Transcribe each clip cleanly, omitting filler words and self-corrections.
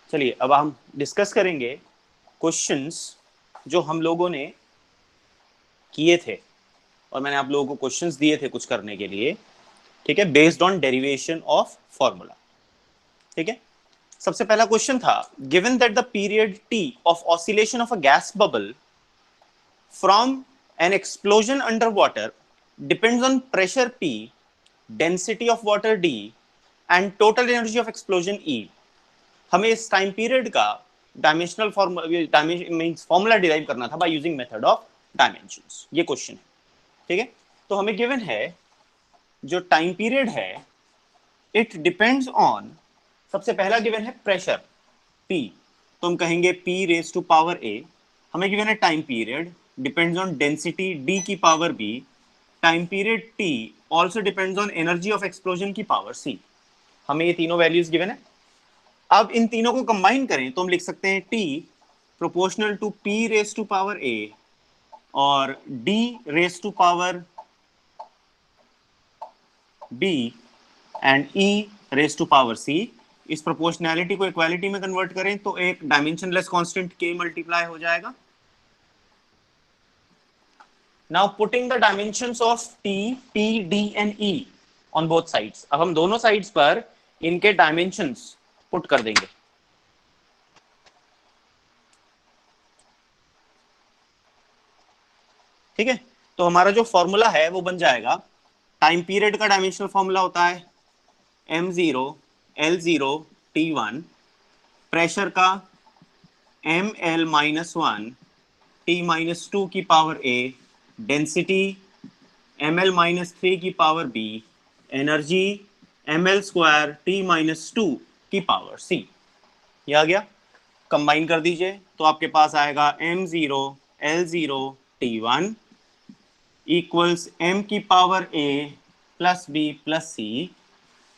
चलिए अब हम डिस्कस करेंगे क्वेश्चंस जो हम लोगों ने किए थे, और मैंने आप लोगों को क्वेश्चंस दिए थे कुछ करने के लिए, ठीक है, based on derivation of formula. ठीक है, सबसे पहला क्वेश्चन था, given that the period T of oscillation of a gas bubble from N explosion under water depends on pressure P, density of water D and total energy of explosion E। हमें इस time period का dimensional formula derive करना था by using method of dimensions. ये question है। ठीक है, तो हमें गिवन है जो टाइम पीरियड है, इट डिपेंड्स ऑन, सबसे पहला गिवन है प्रेशर P, तो हम कहेंगे P raise to power A। हमें गिवन है time period depends on density D की power B। Time period T also depends on energy of explosion की पावर C। हमें ये तीनों वैल्यूज गिवन है। अब इन तीनों को कंबाइन करें तो हम लिख सकते हैं T proportional to P raise to power A और D raise to power B and E raise to power C। इस प्रोपोर्शनैलिटी को इक्वालिटी में कन्वर्ट करें तो एक डायमेंशनलेस कांस्टेंट K मल्टीप्लाई हो जाएगा। Now putting the dimensions of T, P, D and E on both sides. अब हम दोनों साइड्स पर इनके डायमेंशंस पुट कर देंगे। ठीक है, तो हमारा जो फॉर्मूला है वो बन जाएगा, टाइम पीरियड का डायमेंशनल फॉर्मूला होता है m0 l0 t1, प्रेशर का ml -1 t-2 की पावर a, डेंसिटी ml-3 की power b, energy ml² t-2 की पावर c। ये आ गया। कंबाइन कर दीजिए तो आपके पास आएगा m0 l0 t1 equals m की power a plus b plus c,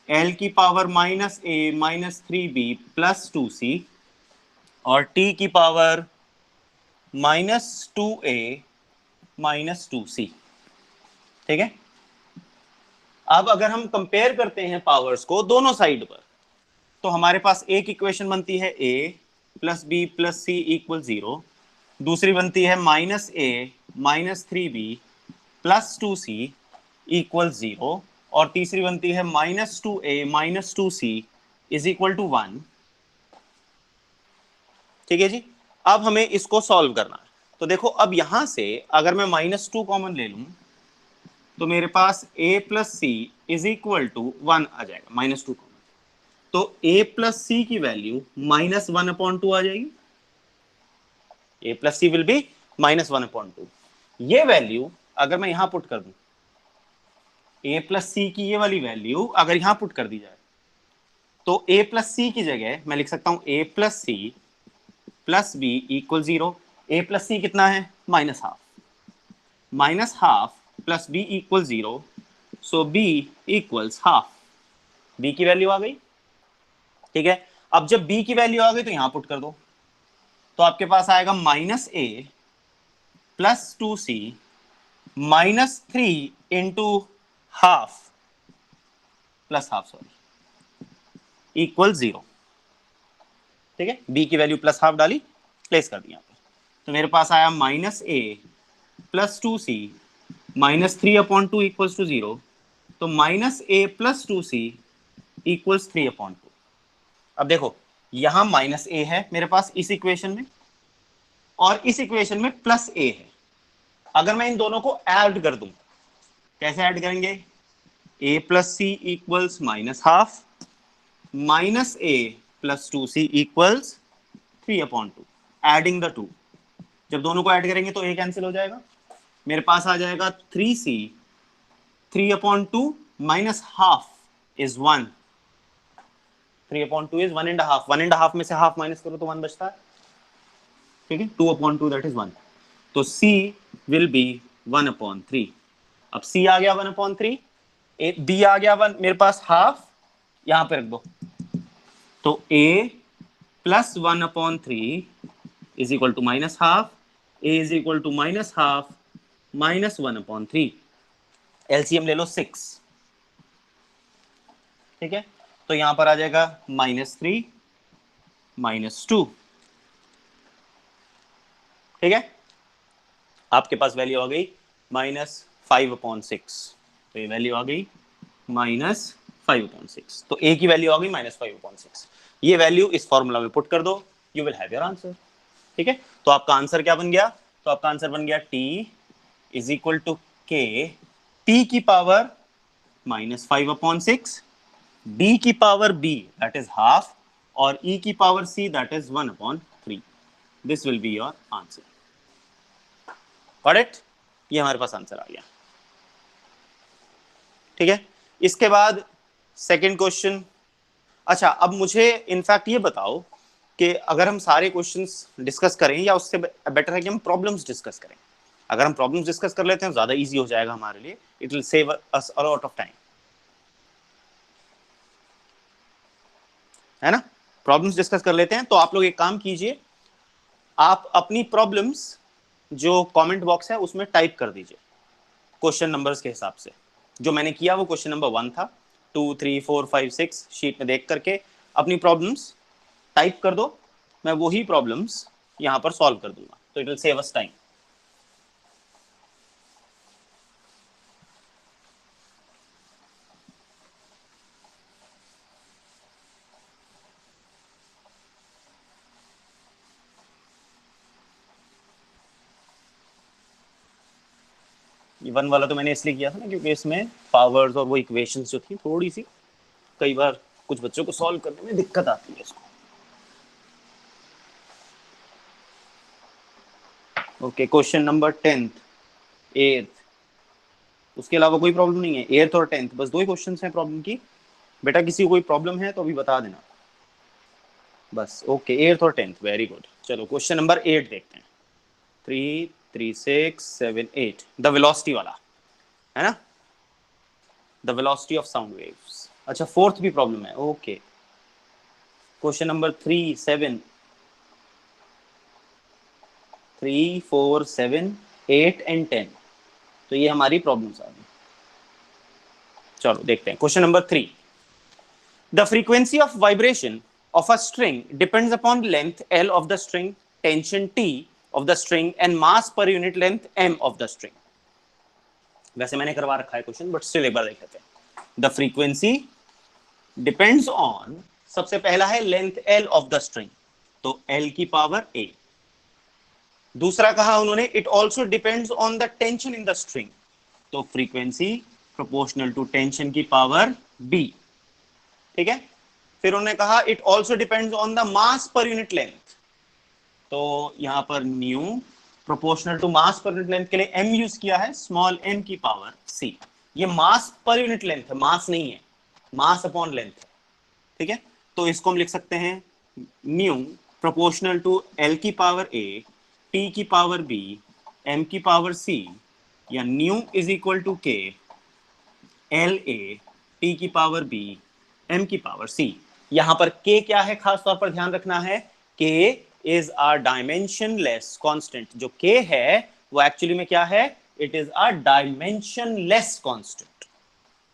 l की पावर -a-3b प्लस 2c और t की पावर -2a -2c। ठीक है, अब अगर हम कंपेयर करते हैं पावर्स को दोनों साइड पर, तो हमारे पास एक इक्वेशन बनती है a plus b plus c equal 0, दूसरी बनती है -a-3b प्लस 2c इक्वल 0 और तीसरी बनती है -2a -2c is equal to 1। ठीक है जी, अब हमें इसको सॉल्व करना है। तो देखो अब यहां से अगर मैं -2 कॉमन ले लूं तो मेरे पास a plus C is equal to 1 आ जाएगा, -2 कॉमन, तो a प्लस सी की वैल्यू -1/2 आ जाएगी। a plus C will be -1/2। ये वैल्यू अगर मैं यहां पुट कर दूं, a प्लस सी की ये वाली वैल्यू अगर यहां पुट कर दी जाए तो a प्लस सी की जगह मैं लिख सकता हूं a plus C plus B equal 0। a plus C कितना है, -½ plus B equal 0, so b equals ½ b की वैल्यू आ गई। ठीक है, अब जब b की वैल्यू आ गई तो यहां पुट कर दो, तो आपके पास आएगा -a plus 2c -3 into half plus half sorry equal 0। ठीक है, b की वैल्यू प्लस हाफ डाली, प्लेस कर दिया, तो मेरे पास आया -a plus 2c -3/2 equals to 0, तो -a प्लस 2c इक्वल्स 3/2। अब देखो यहां -a है मेरे पास इस इक्वेशन में और इस इक्वेशन में +a है। अगर मैं इन दोनों को ऐड कर दूं, कैसे ऐड करेंगे, a plus C equals -½ -a plus 2c equals 3/2, adding the two. जब दोनों को ऐड करेंगे तो a कैंसिल हो जाएगा, मेरे पास आ जाएगा 3c 3/2 -½ इज 1, 3/2 इज 1.5, 1.5 में से हाफ माइनस करो तो 1 बचता है। ठीक है, 2/2 दैट इज 1, तो c विल बी 1/3। अब c आ गया 1/3, b आ गया 1 मेरे पास हाफ, यहां पे रख दो, तो a plus 1/3 is equal to -½ a is equal to -½ -1/3, LCM ले लो 6। ठीक है, तो यहां पर आ जाएगा -3 -2। ठीक है, आपके पास वैल्यू आ गई -5/6। तो ये वैल्यू आ गई -5/6। तो a की वैल्यू आ गई -5/6। ये वैल्यू इस फॉर्मूला में पुट कर दो, you will have your answer. ठीक है, तो आपका आंसर क्या बन गया? तो आपका आंसर बन गया t is equal to k p की पावर -5/6, b की power b that is half, और e की power c that is 1/3। This will be your answer. Got it? ये हमारे पास आंसर आ गया। ठीक है, इसके बाद सेकंड क्वेश्चन। अच्छा, अब मुझे इनफैक्ट ये बताओ कि अगर हम सारे क्वेश्चंस डिस्कस करें या उससे बेटर है कि हम प्रॉब्लम्स डिस्कस करें? अगर हम प्रॉब्लम्स डिस्कस कर लेते हैं ज्यादा इजी हो जाएगा हमारे लिए, it will save us a lot of time, है ना? प्रॉब्लम्स डिस्कस कर लेते हैं। तो आप लोग एक काम कीजिए, आप अपनी प्रॉब्लम्स जो कमेंट बॉक्स है उसमें टाइप कर दीजिए क्वेश्चन नंबर्स के हिसाब से। जो मैंने किया वो क्वेश्चन नंबर 1 था, 2 3 4 5 6 शीट में देख करके अपनी प्रॉब्लम्स टाइप कर दो। मैं वही प्रॉब्लम्स यहां पर सॉल्व कर दूंगा, तो it will save us time. ये 1 वाला तो मैंने इसलिए किया था ना क्योंकि इसमें पावर्स और वो इक्वेशंस जो थी थोड़ी सी कई बार कुछ बच्चों को सॉल्व करने में दिक्कत आती है इसको। Okay, question number 10th 8th, उसके अलावा कोई प्रॉब्लम नहीं है। 8th और 10th बस दो ही क्वेश्चन हैं प्रॉब्लम की। बेटा किसी को कोई प्रॉब्लम है तो अभी बता देना बस। ओके, 8th और 10th, वेरी गुड। चलो क्वेश्चन नंबर 8 देखते हैं। 3 3 6 7 8, द वेलोसिटी वाला है ना, the velocity of sound waves. अच्छा, 4th भी प्रॉब्लम है। ओके, क्वेश्चन नंबर 3 7 3 4 7 8 एंड 10, तो ये हमारी प्रॉब्लम्स आ गई। चलो देखते हैं question number 3। The frequency of vibration of a string depends upon length L of the string, tension T of the string and mass per unit length M of the string। वैसे मैंने करवा रखा है question, but still एक बार देख लेते हैं। The frequency depends on, सबसे पहला है length L of the string, तो L की पावर A। दूसरा कहा उन्होंने it also depends on the tension in the string, तो फ्रीक्वेंसी प्रोपोर्शनल टू टेंशन की पावर B। ठीक है, फिर उन्होंने कहा it also depends on the mass per unit length, तो यहां पर new proportional to mass per unit length के लिए m यूज किया है, स्मॉल m की पावर c। ये मास पर यूनिट लेंथ है, मास नहीं है, मास अपॉन लेंथ है। ठीक है, तो इसको हम लिख सकते हैं न्यू प्रोपोर्शनल टू l की पावर a, t की पावर b, m की पावर c, या nu is equal to k L A T की पावर बी एम की पावर सी। यहां पर k क्या है खास तौर पर ध्यान रखना है, k is a dimensionless constant. जो k है वो एक्चुअली में क्या है, it is a dimensionless constant.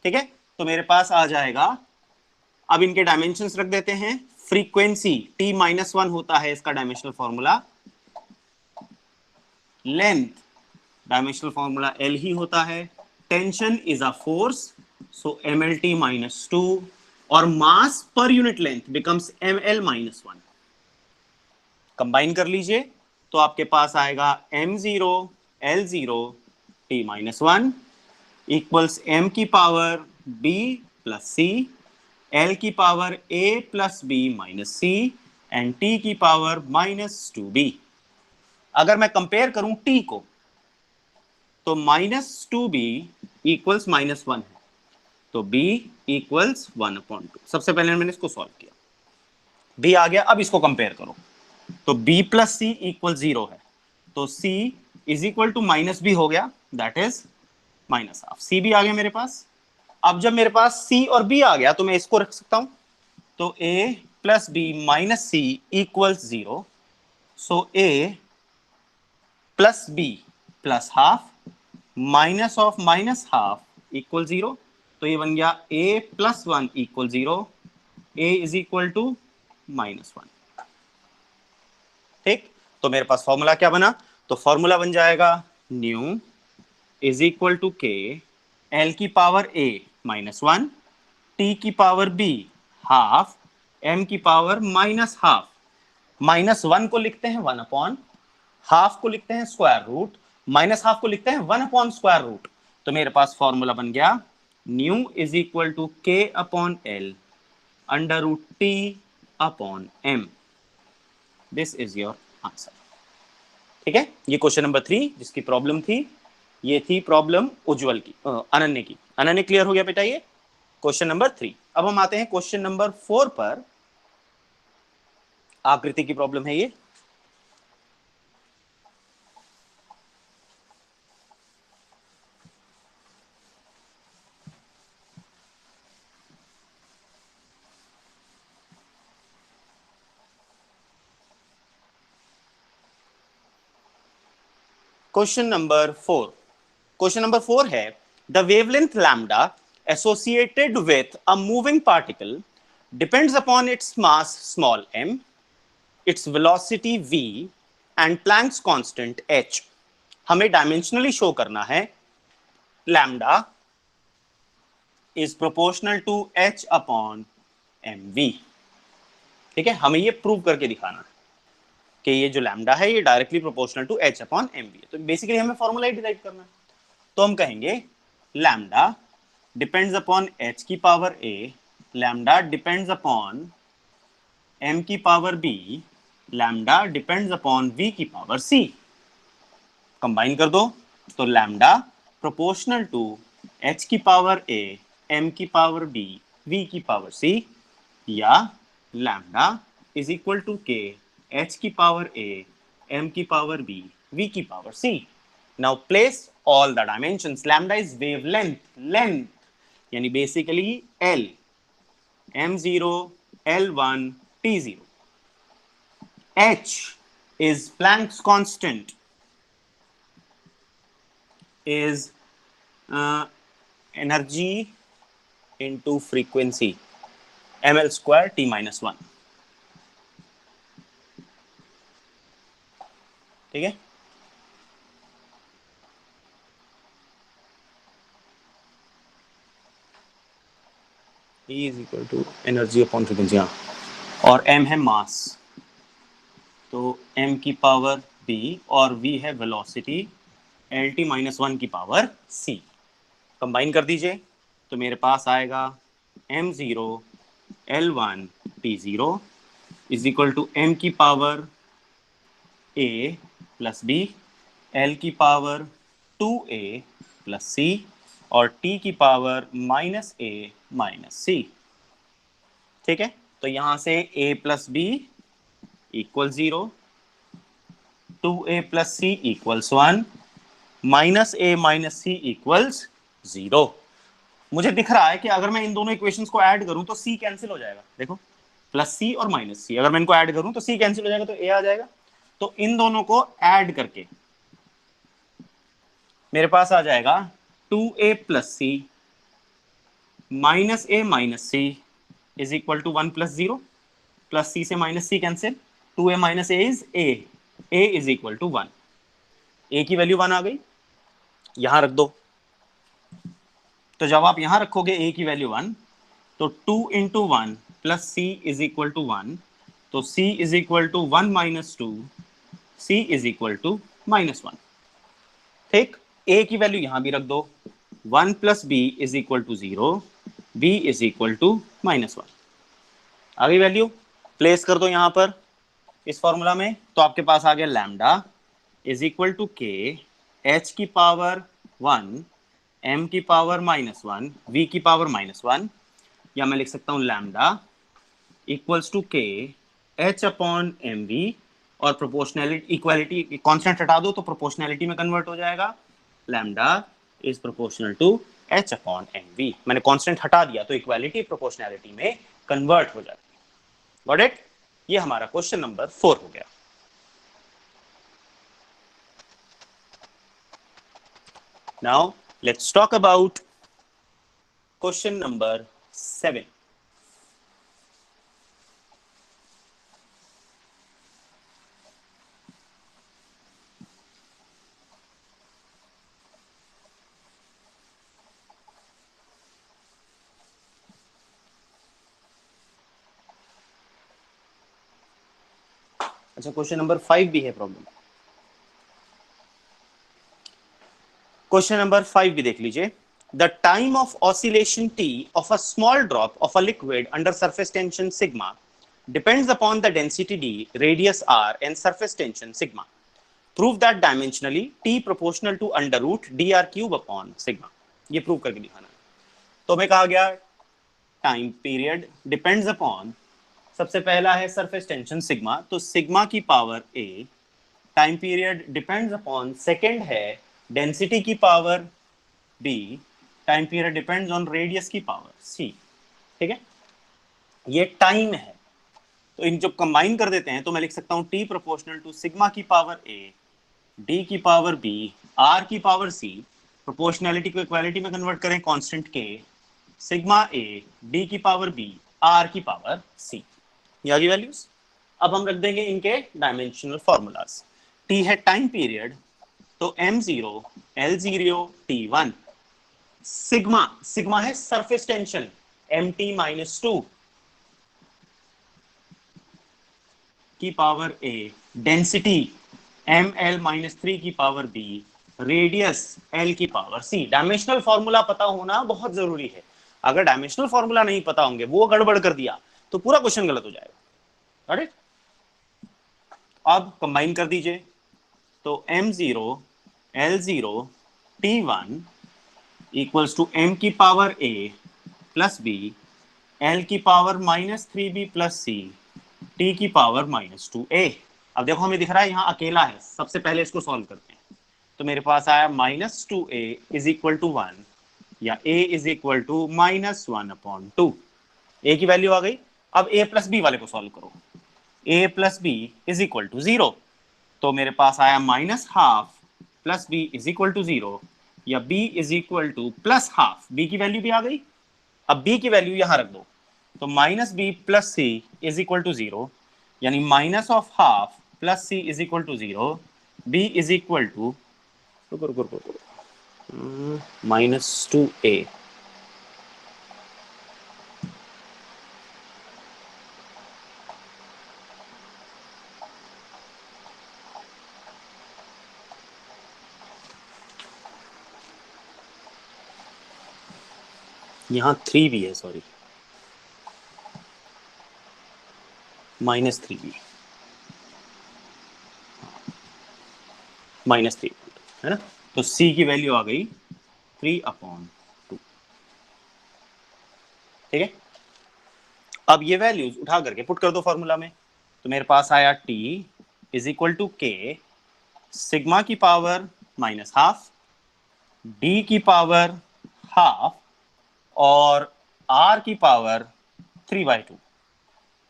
ठीक है, तो मेरे पास आ जाएगा, अब इनके डायमेंशंस रख देते हैं। फ्रीक्वेंसी t-1 होता है इसका dimensional formula, length dimensional formula L ही होता है, tension is a force so MLT-2, और मास per unit length becomes ML-1। Combine कर लीजिए तो आपके पास आएगा M0 L0 T-1 equals M की power B plus C, L की power A plus B minus C and T की पावर -2B। अगर मैं कंपेयर करूं T को, तो -2B इक्वल्स -1 है, तो B इक्वल्स 1/2। सबसे पहले मैंने इसको सॉल्व किया, B आ गया। अब इसको कंपेयर करो, तो B प्लस C इक्वल 0 है, तो C is equal to -B हो गया, दैट इज -हाफ। C भी आ गया मेरे पास। अब जब मेरे पास C और B आ गया तो मैं इसको रख सकता हूं, तो A plus B minus C equals 0, so A plus B plus half minus of minus half equal 0, तो ये बन गया A plus 1 equal 0, A is equal to -1। ठीक, तो मेरे पास फॉर्मूला क्या बना, तो फॉर्मूला बन जाएगा न्यू इज इक्वल टू के एल की पावर ए -1 टी की पावर बी हाफ एम की पावर -हाफ। -1 को लिखते हैं 1/, हाफ को लिखते हैं स्क्वायर रूट, -हाफ को लिखते हैं 1/√। तो मेरे पास फॉर्मूला बन गया न्यू इज इक्वल टू के upon L √T/m। This is your answer. ठीक है, ये क्वेश्चन नंबर 3 जिसकी प्रॉब्लम थी, ये थी प्रॉब्लम उज्जवल की, अनन्य की। अनन्य क्लियर हो गया बेटा ये क्वेश्चन नंबर 3। अब हम आते हैं क्वेश्चन नंबर 4 पर। आकृति की प्रॉब्लम है ये। क्वेश्चन नंबर 4, क्वेश्चन नंबर 4 है the wavelength lambda associated with a moving particle depends upon its mass small m, its velocity v and Planck's constant h। हमें डायमेंशनली शो करना है lambda is proportional to h upon mv। ठीक है, हमें ये prove करके दिखाना है कि ये जो लैम्डा है ये directly proportional to h upon mv है। तो बेसिकली हमें फॉर्मूला ही डिराइव करना है। तो हम कहेंगे लैम्डा डिपेंड्स अपॉन h की power a, lambda depends upon m की power b, lambda depends upon v की पावर c। कंबाइन कर दो तो लैम्डा प्रोपोर्शनल टू h की पावर a, m की पावर b, v की पावर c, या lambda is equal to K h की पावर a, m की पावर b, v की power c। Now place all the dimensions. Lambda is wavelength, length यानी basically l, m0, l1, t0। h is Planck's constant, is energy into frequency, ml square t-1। ठीक है, E is equal to energy upon frequency। हाँ, और m है मास, तो m की power b और v है वेलोसिटी LT-1 की पावर c। कंबाइन कर दीजिए तो मेरे पास आएगा m0 l1 t0 is equal to m की power a plus b, l की पावर 2a प्लस c और t की पावर -a माइनस c। ठीक है, तो यहां से a plus B equal 0, 2a plus C equals 1, -a minus C equals 0। मुझे दिख रहा है कि अगर मैं इन दोनों इक्वेशंस को ऐड करूं तो c कैंसिल हो जाएगा। देखो, प्लस सी और माइनस सी, अगर मैं इनको ऐड करूं तो c कैंसिल हो जाएगा तो a आ जाएगा। तो इन दोनों को ऐड करके मेरे पास आ जाएगा 2a plus C -a minus C is equal to 1 plus 0, plus C से minus C cancel, 2a minus a is a is equal to 1। a की वैल्यू 1 आ गई, यहां रख दो। तो जब आप यहां रखोगे a की वैल्यू 1, तो 2 into 1 plus C is equal to 1, तो c is equal to 1 minus 2, c is equal to -1। ठीक, a की वैल्यू यहां भी रख दो, 1 plus B is equal to 0, b is equal to -1। आ गई वैल्यू, प्लेस कर दो यहां पर इस फॉर्मूला में। तो आपके पास आ गया lambda is equal to K h की पावर 1, m की पावर -1, v की पावर -1, या मैं लिख सकता हूं lambda equals to K h upon M V, और प्रोपोर्शनैलिटी इक्वालिटी कांस्टेंट हटा दो तो प्रोपोर्शनैलिटी में कन्वर्ट हो जाएगा। Lambda is proportional to h upon M V. मैंने कांस्टेंट हटा दिया तो इक्वालिटी प्रोपोर्शनैलिटी में कन्वर्ट हो जाती है। Got it? ये हमारा क्वेश्चन नंबर 4 हो गया। Now let's talk about question number 7। अच्छा, क्वेश्चन नंबर 5 भी है प्रॉब्लम। क्वेश्चन नंबर 5 भी देख लीजिए। The time of oscillation T of a small drop of a liquid under surface tension sigma depends upon the density D, radius R and surface tension sigma. Prove that dimensionally T proportional to under root D R cube upon sigma. ये prove करके दिखाना है। तो हमें कहा गया time period depends upon, सबसे पहला है सरफेस टेंशन सिग्मा, तो सिग्मा की power A. Time period depends upon, second है डेंसिटी की power B. Time period depends on radius की पावर सी। ठीक है, ये टाइम है। तो इन जब कंबाइन कर देते हैं तो मैं लिख सकता हूं टी प्रोपोर्शनल टू सिग्मा की पावर ए, डी की पावर बी, आर की पावर सी। प्रोपोर्शनैलिटी को इक्वालिटी में कन्वर्ट करें, कांस्टेंट के, सिग्मा ए, डी की पावर बी, आर की पावर सी। ये आ गई वैल्यूज। अब हम रख देंगे इनके डायमेंशनल फॉर्मूलाज। टी है टाइम पीरियड, तो m0 l0 t1। Sigma, sigma है सरफेस टेंशन, mt-2 की पावर a। डेंसिटी ml-3 की पावर b। रेडियस l की पावर c। डायमेंशनल फॉर्मूला पता होना बहुत जरूरी है। अगर डायमेंशनल फॉर्मूला नहीं पता होंगे, वो गड़बड़ कर दिया तो पूरा क्वेश्चन गलत हो जाएगा। राइट, अब कंबाइन कर दीजिए, तो m0 l0 t1 equals to m की power a plus b, l की power -3b plus c, t की पावर -2a। अब देखो हमें दिख रहा है यहाँ अकेला है, सबसे पहले इसको सॉल्व करते हैं। तो मेरे पास आया -2a इज इक्वल टू 1, या a is equal to -1/2। a की वैल्यू आ गई। अब a प्लस बी वाले को सॉल्व करो। a plus B is equal to 0, तो मेरे पास आया -12 plus B is equal to 0, या b is equal to +12। b की वैल्यू भी आ गई। अब b की वैल्यू यहां रख दो, तो -b plus c is equal to 0, यानी -12 plus c is equal to 0। b is equal to -2a। यहां 3 भी है, सॉरी, -3b, -3 है ना। तो c की वैल्यू आ गई 3/2। ठीक है, अब ये वैल्यूज उठा करके पुट कर दो फॉर्मूला में। तो मेरे पास आया t इज इक्वल टू के, सिग्मा की पावर -12, d की पावर हाफ, और r की पावर 3/2।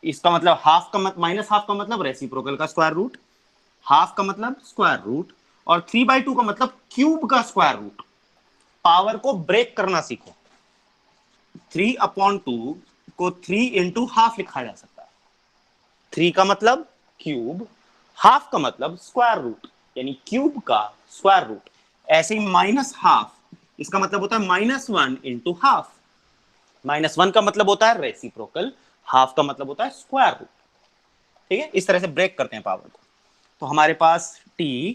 इसका मतलब हाफ का -हाफ का मतलब रेसिप्रोकल का स्क्वायर रूट, हाफ का मतलब स्क्वायर रूट, और 3/2 का मतलब क्यूब का स्क्वायर रूट। पावर को ब्रेक करना सीखो। 3/2 को 3 इंटू हाफ लिखा जा सकता है। 3 का मतलब क्यूब, हाफ का मतलब स्क्वायर रूट, यानी क्यूब का स्क्वायर रूट। ऐसे ही -12 इसका मतलब होता है -1 इंटू हाफ। -1 का मतलब होता है रेसिप्रोकल, हाफ का मतलब होता है स्क्वायर रूट। ठीक है, इस तरह से ब्रेक करते हैं पावर को। तो हमारे पास t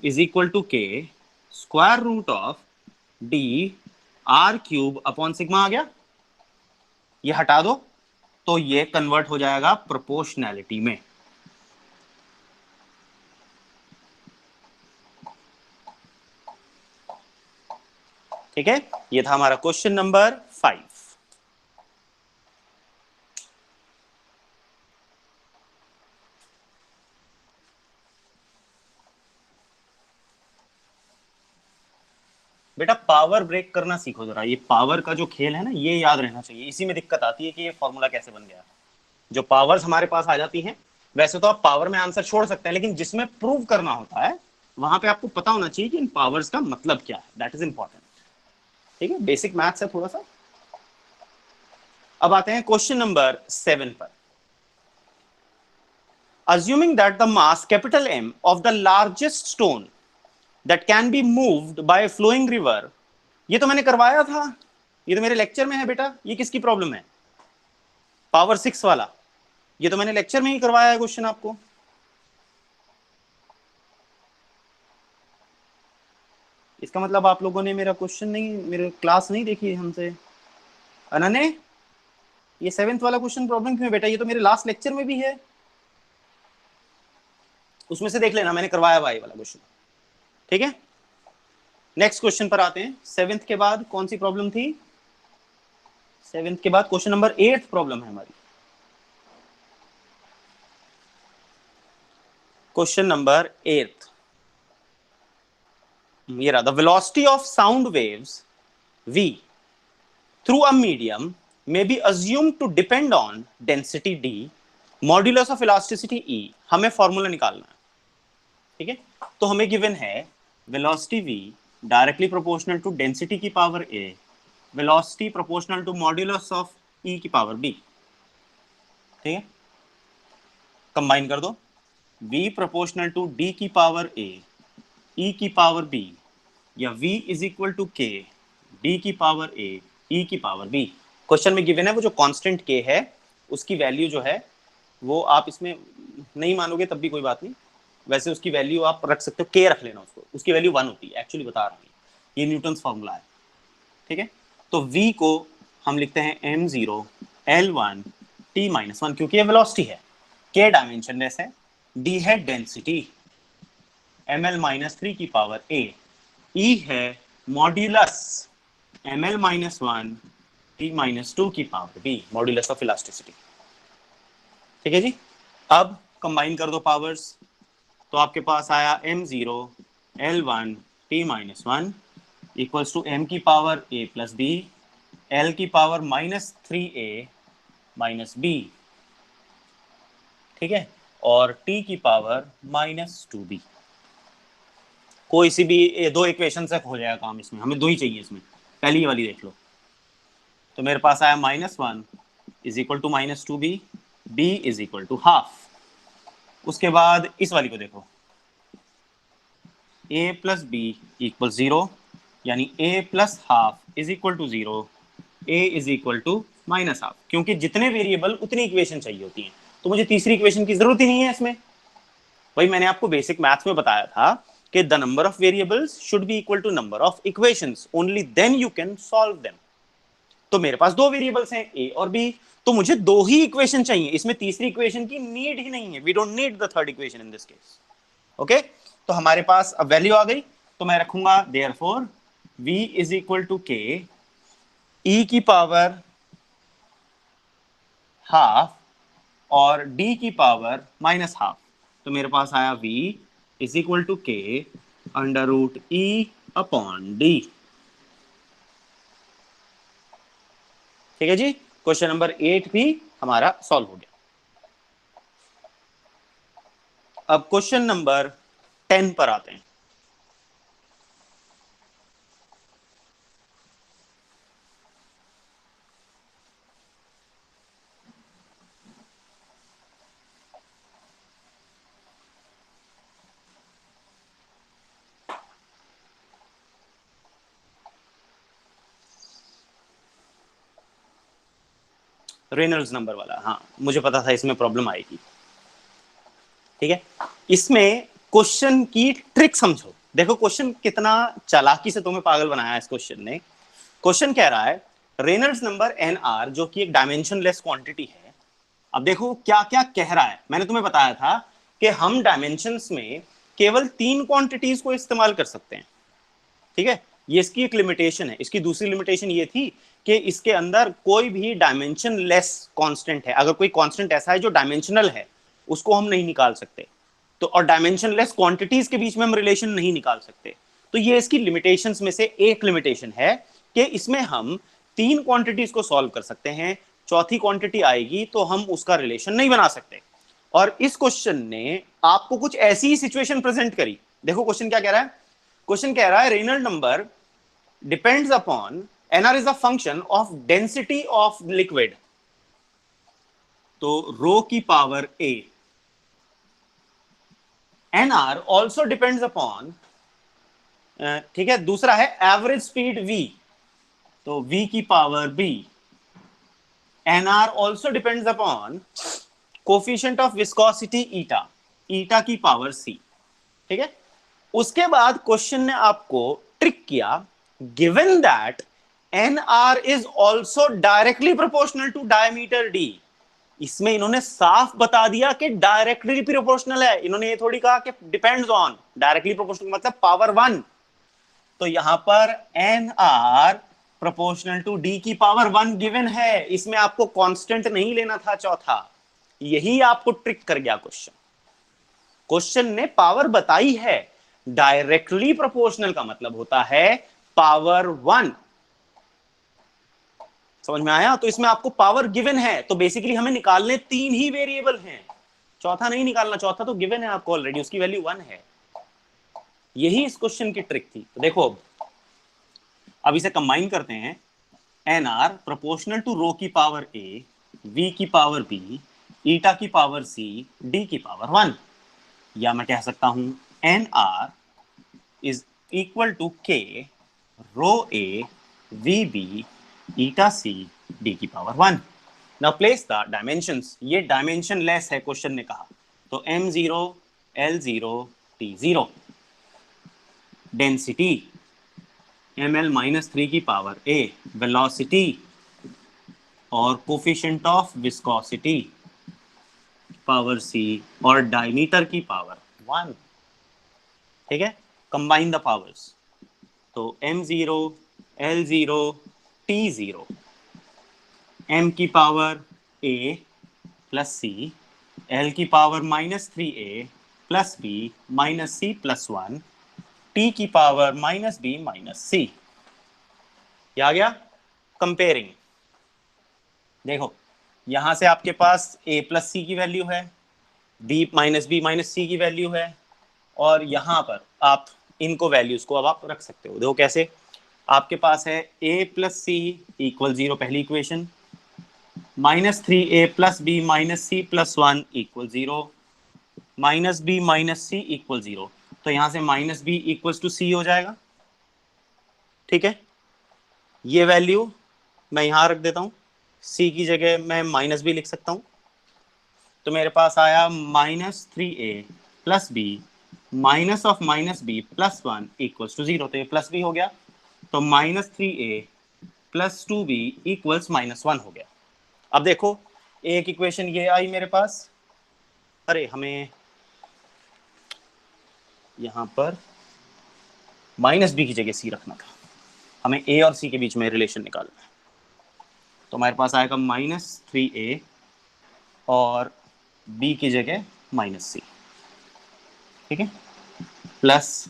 is equal to K square root of D R cube upon sigma आ गया। ये हटा दो तो ये कन्वर्ट हो जाएगा प्रोपोर्शनैलिटी में। ठीक है, ये था हमारा क्वेश्चन नंबर 5। बेटा पावर ब्रेक करना सीखो जरा। ये पावर का जो खेल है ना, ये याद रहना चाहिए। इसी में दिक्कत आती है कि ये फॉर्मूला कैसे बन गया। जो पावर्स हमारे पास आ जाती हैं, वैसे तो आप पावर में आंसर छोड़ सकते हैं, लेकिन जिसमें प्रूव करना होता है वहां पे आपको पता होना चाहिए कि इन पावर्स का मतलब क्या है। That is important. ठीक है, बेसिक मैथ्स है थोड़ा सा। अब आते हैं क्वेश्चन नंबर 7 पर। Assuming that the mass capital M of the largest stone that can be moved by a flowing river, ये तो मैंने करवाया था, ये तो मेरे लेक्चर में है बेटा। ये किसकी प्रॉब्लम है? पावर 6 वाला। ये तो मैंने लेक्चर में ही करवाया है क्वेश्चन आपको। इसका मतलब आप लोगों ने मेरा क्वेश्चन नहीं, मेरे क्लास नहीं देखी है हमसे। अनन्य, ये 7th वाला क्वेश्चन प्रॉब्लम क्यों है बेटा? ये तो मेरे लास्ट लेक्चर में भी है, उसमें से देख लेना, मैंने करवाया हुआ ये वाला क्वेश्चन। ठीक है, नेक्स्ट क्वेश्चन पर आते हैं। 7th के बाद कौन सी प्रॉब्लम थी? 7th के बाद क्वेश्चन नंबर 8 प्रॉब्लम है हमारी। क्वेश्चन नंबर 8 ये रहा, the velocity of sound waves v through a medium may be assumed to depend on density d, modulus of elasticity e। हमें फॉर्मूला निकालना है। ठीक है, तो हमें गिवन है velocity v directly proportional to density की power a, velocity proportional to modulus of e की पावर b। ठीक है, कंबाइन कर दो, v प्रोपोर्शनल टू d की पावर a, e की पावर b, या v is equal to k, d की पावर a, e की पावर b। क्वेश्चन में गिवन है वो जो कांस्टेंट k है उसकी वैल्यू जो है वो, आप इसमें नहीं मानोगे तब भी कोई बात नहीं, वैसे उसकी वैल्यू आप रख सकते हो, k रख लेना उसको, उसकी वैल्यू 1 होती है, एक्चुअली बता रहा हूँ, ये न्यूटन फॉर्मूला है। ठीक है, तो v को हम लिखते हैं m0 L1 t-1, क्योंकि ये वेलोसिटी है, k डायमेंशनलेस है, d है डेंसिटी ml-3 की पावर a, e है मॉड्यूलस ml-1 t-2 की power b, modulus of elasticity. ठीक है जी, अब कंबाइन कर दो पावर्स, तो आपके पास आया m0 L1 t-1 equals to m की power a plus b, l की पावर -3a माइनस b। ठीक है, और t की पावर -2b। कोई सी भी दो इक्वेशन से हो जाएगा काम, इसमें हमें दो ही चाहिए, इसमें पहली वाली देख लो। तो मेरे पास आया -1 is equal to -2b, b is equal to half. उसके बाद इस वाली को देखो, a प्लस b इक्वल 0, यानी a plus half is equal to 0, a is equal to minus half. क्योंकि जितने वेरिएबल उतनी इक्वेशन चाहिए होती हैं, तो मुझे तीसरी इक्वेशन की जरूरत ही नहीं है इसमें। भाई मैंने आपको बेसिक मैथ्स में बताया था कि the number of variables should be equal to number of equations, only then you can solve them. तो मेरे पास दो वेरिएबल्स हैं a और b, तो मुझे दो ही इक्वेशन चाहिए, इसमें तीसरी इक्वेशन की नीड ही नहीं है। We don't need the third equation in this case. Okay, तो हमारे पास अब वैल्यू आ गई, तो मैं रखूंगा therefore v is equal to k e की पावर हाफ और d की पावर माइनस हाफ। तो मेरे पास आया v is equal to k under root e upon d। ठीक है जी, क्वेश्चन नंबर 8 भी हमारा सॉल्व हो गया। अब क्वेश्चन नंबर 10 पर आते हैं। रेनॉल्ड्स नंबर वाला, हाँ मुझे पता था इसमें प्रॉब्लम आएगी। ठीक है, इसमें क्वेश्चन की ट्रिक समझो। देखो क्वेश्चन कितना चालाकी से तुम्हें पागल बनाया है इस क्वेश्चन ने। क्वेश्चन कह रहा है रेनॉल्ड्स नंबर nr जो कि एक डायमेंशनलेस क्वांटिटी है। अब देखो क्या क्या कह रहा है, मैंने तुम्हें बताया था कि हम डायमेंशंस में केवल 3 क्वांटिटीज को इस्तेमाल कर सकते हैं। ठीक है, ये इसकी एक लिमिटेशन है। इसकी दूसरी लिमिटेशन ये थी कि इसके अंदर कोई भी डायमेंशन लेस कांस्टेंट है, अगर कोई कांस्टेंट ऐसा है जो डायमेंशनल है उसको हम नहीं निकाल सकते। तो और डायमेंशन लेस क्वांटिटीज के बीच में हम रिलेशन नहीं निकाल सकते। तो ये इसकी लिमिटेशंस में से एक लिमिटेशन है कि इसमें हम 3 क्वांटिटीज को सॉल्व कर सकते हैं, चौथी क्वांटिटी आएगी तो हम उसका रिलेशन नहीं बना सकते। और इस क्वेश्चन ने आपको कुछ ऐसी ही सिचुएशन प्रेजेंट करी। देखो क्वेश्चन क्या कह रहा है, क्वेश्चन कह रहा है Reynold number depends upon nr is a function of density of liquid, तो रो की power a। nr also depends upon, ठीक है, दूसरा है एवरेज स्पीड v, तो v की power b। nr also depends upon coefficient of viscosity eta, eta की power c। ठीक है, उसके बाद क्वेश्चन ने आपको ट्रिक किया, given that NR is also directly proportional to diameter D। इसमें इन्होंने साफ बता दिया कि डायरेक्टली प्रोपोर्शनल है, इन्होंने ये थोड़ी कहा कि डिपेंड्स ऑन। डायरेक्टली प्रोपोर्शनल मतलब पावर 1। तो यहां पर NR प्रोपोर्शनल टू D की पावर 1 गिवन है, इसमें आपको कांस्टेंट नहीं लेना था चौथा। यही आपको ट्रिक कर गया क्वेश्चन। क्वेश्चन ने पावर बताई है, डायरेक्टली प्रोपोर्शनल का मतलब होता है पावर 1। समझ में आया? तो इसमें आपको पावर गिवन है, तो बेसिकली हमें निकालने 3 ही वेरिएबल हैं, चौथा नहीं निकालना। चौथा तो गिवन है आपको ऑलरेडी, उसकी वैल्यू 1 है। यही इस क्वेश्चन की ट्रिक थी। तो देखो अब इसे कंबाइन करते हैं। NR प्रोपोर्शनल टू रो की पावर A, V की पावर B, ईटा की पावर C, D की पावर 1। या मैं कह सकता हूं NR is equal to K rho A VB eta C D की power 1। Now place the dimensions. ये डायमेंशन लेस है क्वेश्चन ने कहा, तो M0 L0 T0। Density ml-3 की पावर A, वेलोसिटी और coefficient of viscosity power C और diameter की पावर 1। ठीक है, कंबाइन द पावर्स। तो M0 L0 T0, M की power A plus C, L की power -3A plus B minus C plus 1, T की पावर -B माइनस C। आ गया comparing. देखो यहां से आपके पास A प्लस C की वैल्यू है, B माइनस C की वैल्यू है, और यहां पर आप इनको वैल्यूज को अब आप रख सकते हो। देखो कैसे, आपके पास है A प्लस C इक्वल 0 पहली equation, -3A plus B minus C plus 1 equal 0, -B minus C equal 0। तो यहां से -B इक्वल्स टू C हो जाएगा। ठीक है, ये वैल्यू मैं यहां रख देता हूं, C की जगह मैं -B लिख सकता हूं। तो मेरे पास आया -3A plus B minus of -B plus 1 equals to 0। तो ये प्लस B हो गया, तो -3A प्लस 2B इक्वल्स -1 हो गया। अब देखो एक इक्वेशन ये आई मेरे पास, अरे हमें यहां पर -B की जगह C रखना था, हमें A और C के बीच में रिलेशन निकालना है। तो हमारे पास आएगा -3A और B की जगह -C। ठीक है, plus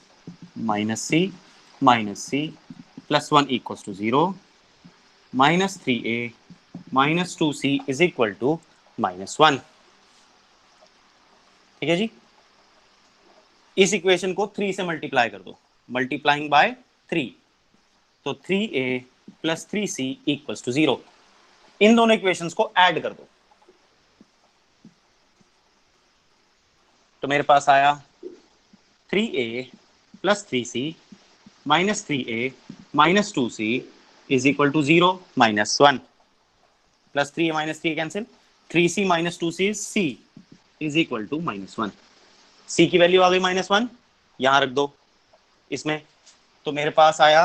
-C plus 1 equals to 0, -3A -2C is equal to -1। ठीक है जी, इस इक्वेशन को 3 से मल्टीप्लाई कर दो, मल्टीप्लाइंग बाय 3, तो 3A plus 3C equals to 0। इन दोनों इक्वेशंस को ऐड कर दो, तो मेरे पास आया 3A plus 3C minus 3A minus 2C is equal to 0 -1, plus 3A minus 3 cancel, 3C minus 2C C is equal to -1। C की वैल्यू आ गई -1, यहां रख दो इसमें। तो मेरे पास आया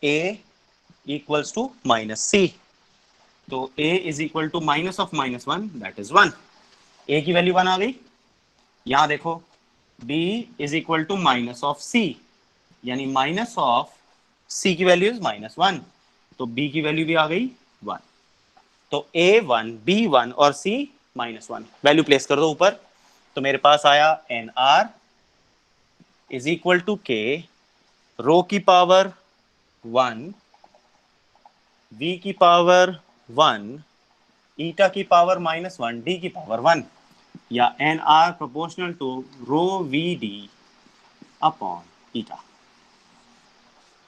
A इक्वल्स टू -C, तो A is equal to minus of -1 that is 1। A की वैल्यू 1 आ गई। यहां देखो B is equal to minus of C, यानी माइनस ऑफ C की वैल्यू इज -1, तो B की वैल्यू भी आ गई 1। तो A1 B1 और C -1 वैल्यू प्लेस कर दो ऊपर। तो मेरे पास आया NR is equal to K rho की पावर 1 V की पावर 1 ईटा की पावर -1 D की पावर 1, या NR proportional to rho VD upon eta.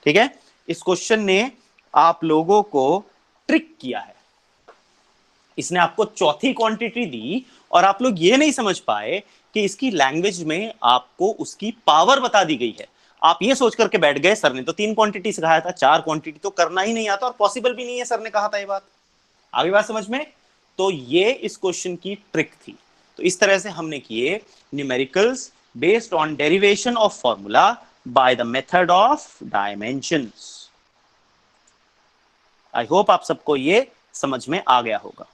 ठीक है, इस क्वेश्चन ने आप लोगों को ट्रिक किया है, इसने आपको चौथी क्वांटिटी दी और आप लोग ये नहीं समझ पाए कि इसकी लैंग्वेज में आपको उसकी पावर बता दी गई है। आप ये सोच करके बैठ गए सर ने तो 3 क्वांटिटी सिखाया था, 4 क्वांटिटी तो करना ही नहीं आता और पॉसिबल भी नहीं है, सर ने कहा था ये बात। आगे बात समझ में? तो ये इस क्वेश्चन की ट्रिक थी। तो इस तरह से हमने किए numericals based on derivation of formula by the method of dimensions. I hope आप सबको ये समझ में आ गया होगा।